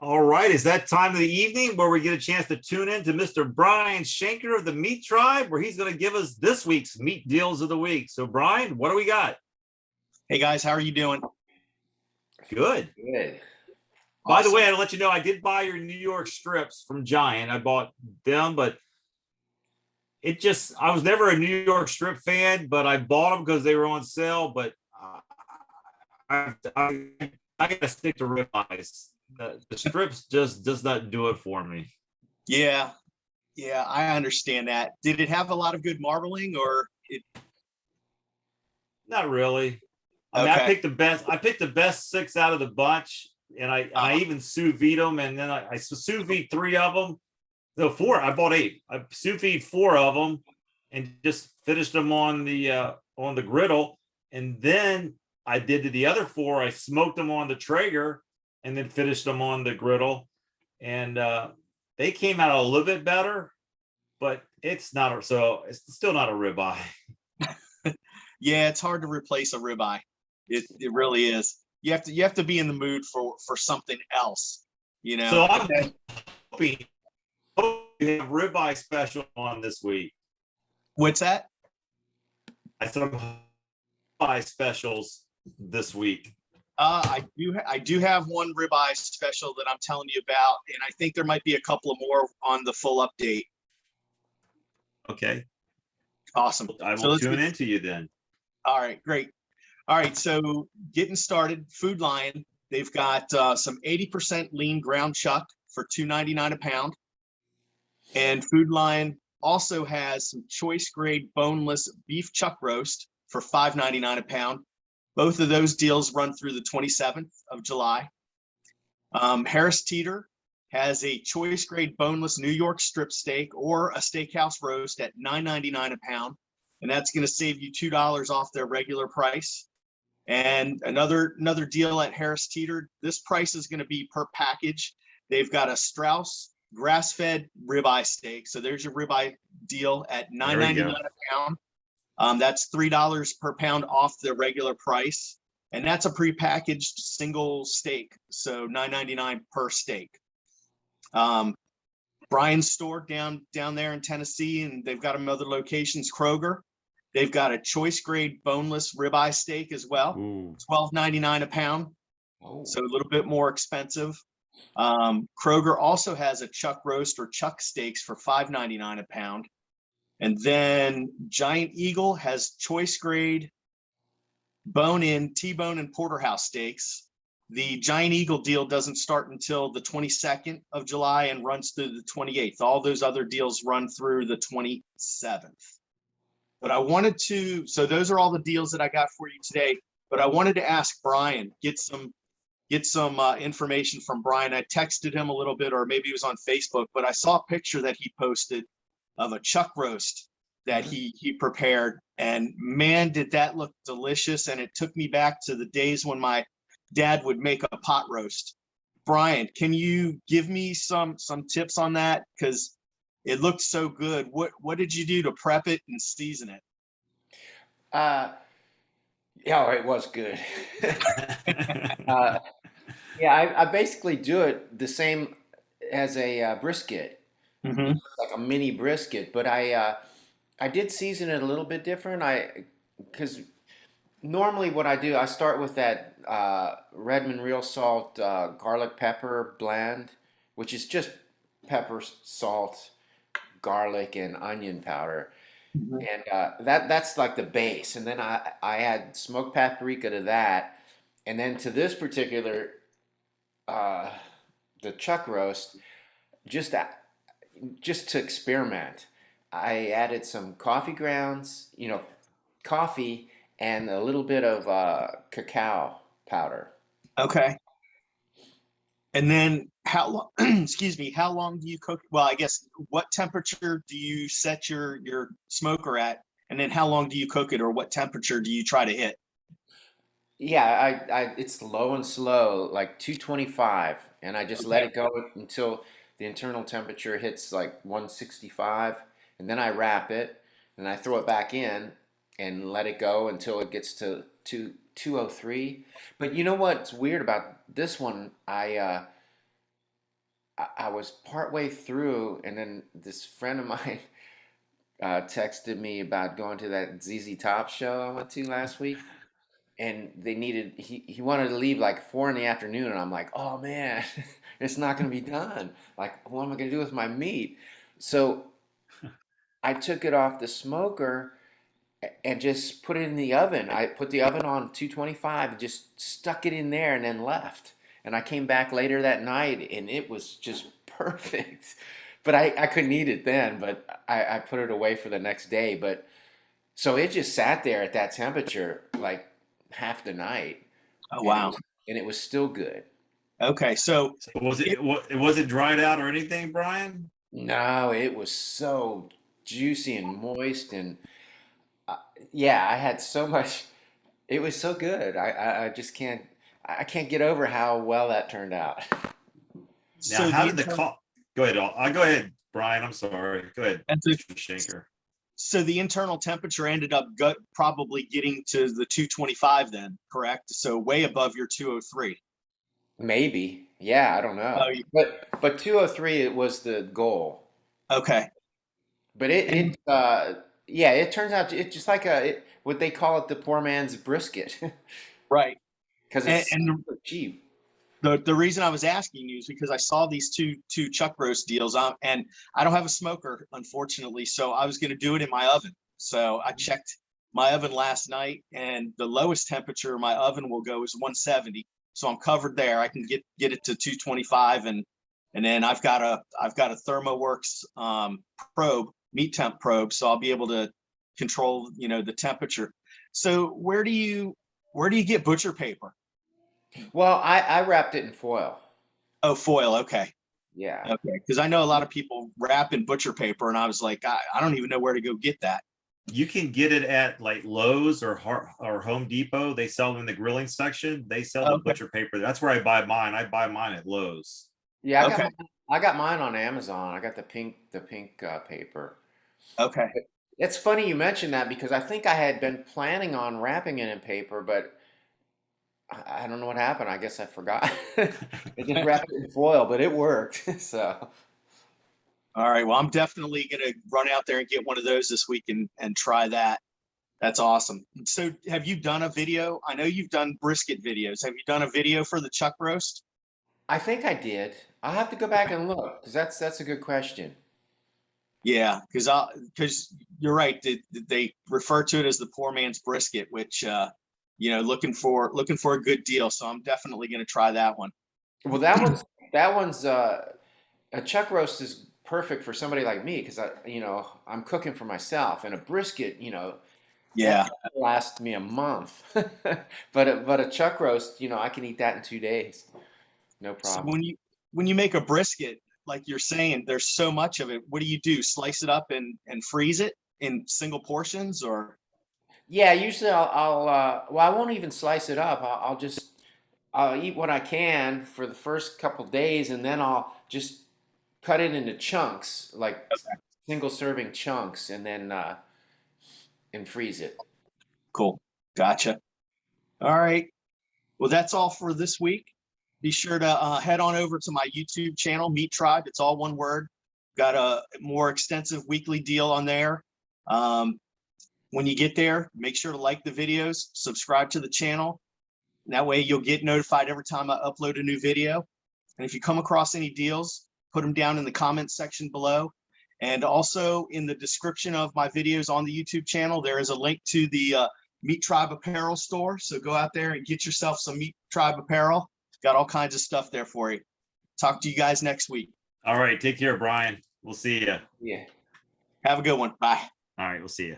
All right, it's that time of the evening where we get a chance to tune in to Mr. Brian Shanker of the Meat Tribe, where he's going to give us this week's meat deals of the week. So, Brian, what do we got? Hey guys, how are you doing? Good. Good. By the way, I'll let you know I did buy your New York strips from Giant. I bought them, but I was never a New York strip fan, but I bought them because they were on sale. But I got to stick to ribeyes. The strips just does not do it for me. Yeah, I understand that. Did it have a lot of good marbling, or it? Not really. I mean, I picked the best 6 out of the bunch, and I even sous vide them, and then I sous vide 3 of them. No, 4. I bought 8. I sous vide 4 of them, and just finished them on the griddle, and then I did to the other 4. I smoked them on the Traeger, and then finished them on the griddle, and they came out a little bit better, but it's still not a ribeye. Yeah, it's hard to replace a ribeye. It really is. You have to be in the mood for something else, you know. So I'm hoping you have ribeye special on this week. What's that? I said ribeye specials this week. I do have one ribeye special that I'm telling you about, and I think there might be a couple of more on the full update. Okay. Awesome. I will tune into you then. All right, great. All right, so getting started, Food Lion, they've got some 80% lean ground chuck for $2.99 a pound. And Food Lion also has some choice grade boneless beef chuck roast for $5.99 a pound. Both of those deals run through the 27th of July. Harris Teeter has a choice grade boneless New York strip steak or a steakhouse roast at $9.99 a pound. And that's going to save you $2 off their regular price. And another deal at Harris Teeter, this price is going to be per package. They've got a Strauss grass-fed ribeye steak. So there's your ribeye deal at $9.99 a pound. That's $3 per pound off the regular price. And that's a prepackaged single steak. So $9.99 per steak. Brian's store down there in Tennessee, and they've got them other locations, Kroger. They've got a choice grade boneless ribeye steak as well, $12.99 a pound. Oh. So a little bit more expensive. Kroger also has a chuck roast or chuck steaks for $5.99 a pound. And then Giant Eagle has choice grade bone-in, T-bone, and porterhouse steaks. The Giant Eagle deal doesn't start until the 22nd of July and runs through the 28th. All those other deals run through the 27th. But so those are all the deals that I got for you today. But I wanted to ask Brian, get some information from Brian. I texted him a little bit, or maybe it was on Facebook, but I saw a picture that he posted of a chuck roast that he prepared. And man, did that look delicious. And it took me back to the days when my dad would make a pot roast. Brian, can you give me some tips on that? Because it looked so good. What did you do to prep it and season it? Yeah, it was good. I basically do it the same as a brisket, like a mini brisket. But I did season it a little bit different. Because normally what I do, I start with that Redmond Real Salt garlic pepper blend, which is just pepper, salt, garlic, and onion powder. And that's like the base. And then I add smoked paprika to that. And then to this particular, the chuck roast, just to experiment, I added some coffee grounds, coffee, and a little bit of cacao powder. Okay. And then how long, how long do you cook? Well, I guess what temperature do you set your smoker at? And then how long do you cook it, or what temperature do you try to hit? Yeah, it's low and slow, like 225, and I just let it go until the internal temperature hits like 165, and then I wrap it, and I throw it back in and let it go until it gets to 203. But you know what's weird about this one? I was partway through, and then this friend of mine texted me about going to that ZZ Top show I went to last week, and he wanted to leave like 4 in the afternoon, and I'm like, oh man, it's not going to be done. Like, what am I going to do with my meat? So I took it off the smoker and just put it in the oven. I put the oven on 225 and just stuck it in there and then left. And I came back later that night and it was just perfect. But I couldn't eat it then, but I put it away for the next day. But so it just sat there at that temperature like half the night. Oh, wow. And it was still good. Okay. So was it dried out or anything, Brian? No, it was so juicy and moist, and yeah, I had so much. It was so good. I just can't. I can't get over how well that turned out. Now, how did the call? Go ahead. Go ahead, Brian. I'm sorry. Go ahead, Mr. Shanker. So the internal temperature ended up probably getting to the 225 then, correct? So way above your 203. Maybe. Yeah, I don't know. But 203 it was the goal. Okay. But it turns out it's just like what they call it, the poor man's brisket. Right. Because it's super cheap. The reason I was asking you is because I saw these two chuck roast deals, and I don't have a smoker, unfortunately, so I was going to do it in my oven. So I checked my oven last night, and the lowest temperature my oven will go is 170. So I'm covered there. I can get it to 225, and then I've got a ThermoWorks probe, meat temp probe, so I'll be able to control the temperature. So where do you get butcher paper? Well, I wrapped it in foil. Oh, foil. Okay. Yeah. Okay. Because I know a lot of people wrap in butcher paper, and I was like, I don't even know where to go get that. You can get it at like Lowe's or Home Depot. They sell them in the grilling section. They sell the butcher paper. That's where I buy mine. I buy mine at Lowe's. Yeah, I got mine on Amazon. I got the pink paper. Okay. It's funny you mentioned that because I think I had been planning on wrapping it in paper, but I don't know what happened. I guess I forgot. I just wrapped it in foil, but it worked. So. All right. Well, I'm definitely going to run out there and get one of those this week and try that. That's awesome. So have you done a video? I know you've done brisket videos. Have you done a video for the chuck roast? I think I did. I'll have to go back and look because that's a good question. Yeah, because you're right. They refer to it as the poor man's brisket, which looking for a good deal. So I'm definitely going to try that one. Well, that one's a chuck roast is perfect for somebody like me because I'm cooking for myself, and a brisket, yeah, lasts me a month. but a chuck roast, I can eat that in 2 days, no problem. So when you make a brisket, like you're saying, there's so much of it. What do you do? Slice it up and freeze it in single portions, or? Yeah, usually I won't even slice it up. I'll eat what I can for the first couple days, and then I'll just cut it into chunks, like single serving chunks, and then and freeze it. Cool. Gotcha. All right. Well, that's all for this week. Be sure to head on over to my YouTube channel, MeatTribe. It's all one word. Got a more extensive weekly deal on there. When you get there, make sure to like the videos, subscribe to the channel. And that way you'll get notified every time I upload a new video. And if you come across any deals, put them down in the comments section below. And also in the description of my videos on the YouTube channel, there is a link to the MeatTribe apparel store. So go out there and get yourself some MeatTribe apparel. Got all kinds of stuff there for you. Talk to you guys next week. All right. Take care, Brian. We'll see you. Yeah. Have a good one. Bye. All right. We'll see you.